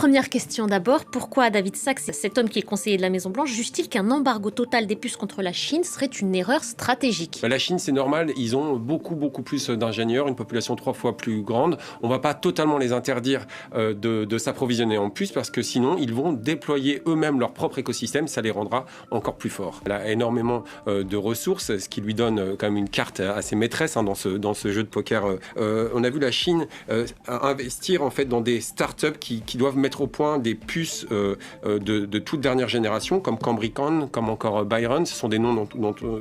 Première question d'abord, pourquoi David Sacks, cet homme qui est conseiller de la Maison-Blanche, juge-t-il qu'un embargo total des puces contre la Chine serait une erreur stratégique? La Chine, c'est normal, ils ont beaucoup plus d'ingénieurs, une population 3 fois plus grande. On ne va pas totalement les interdire de s'approvisionner en puces parce que sinon, ils vont déployer eux-mêmes leur propre écosystème, ça les rendra encore plus forts. Elle a énormément de ressources, ce qui lui donne quand même une carte assez maîtresse dans ce jeu de poker. On a vu la Chine investir en fait dans des startups qui doivent mettre au point des puces de toute dernière génération, comme Cambricon, comme encore Byron. Ce sont des noms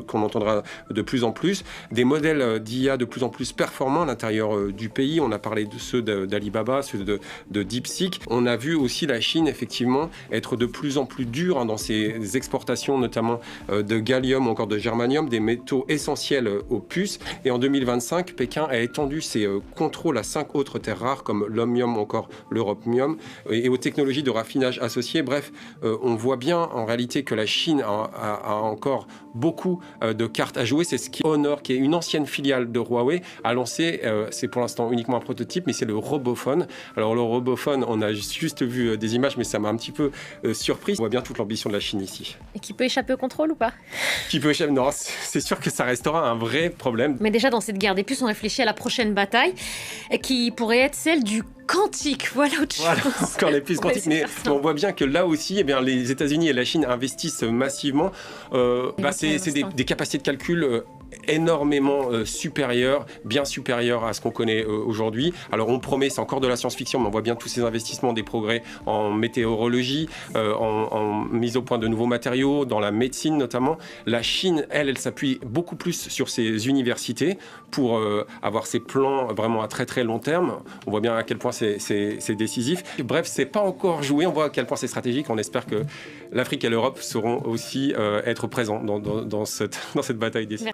qu'on entendra de plus en plus. Des modèles d'IA de plus en plus performants à l'intérieur du pays. On a parlé de ceux d'Alibaba, ceux de DeepSeek. On a vu aussi la Chine, effectivement, être de plus en plus dure dans ses exportations, notamment de gallium ou encore de germanium, des métaux essentiels aux puces. Et en 2025, Pékin a étendu ses contrôles à 5 autres terres rares, comme l'hommium ou encore l'europmium, et aux technologies de raffinage associées. Bref, on voit bien en réalité que la Chine a encore beaucoup de cartes à jouer. C'est ce qui Honor, qui est une ancienne filiale de Huawei, a lancé, c'est pour l'instant uniquement un prototype, mais c'est le Robophone. Alors le Robophone, on a juste vu des images, mais ça m'a un petit peu surpris. On voit bien toute l'ambition de la Chine ici. Et qui peut échapper au contrôle ou pas? Qui peut échapper? Non, c'est sûr que ça restera un vrai problème. Mais déjà, dans cette guerre des puces, on réfléchit à la prochaine bataille, qui pourrait être celle du quantique. Voilà autre chose. Voilà, encore les puces quantiques. Mais on voit bien que là aussi, les États-Unis et la Chine investissent massivement. C'est des capacités de calcul énormément supérieures, bien supérieures à ce qu'on connaît aujourd'hui. Alors on promet, c'est encore de la science-fiction, mais on voit bien tous ces investissements, des progrès en météorologie, en mise au point de nouveaux matériaux, dans la médecine notamment. La Chine, elle s'appuie beaucoup plus sur ses universités pour avoir ses plans vraiment à très très long terme. On voit bien à quel point c'est décisif. Bref, c'est pas encore joué, on voit à quel point c'est stratégique. On espère que l'Afrique et l'Europe sauront aussi être présents dans cette bataille décisive.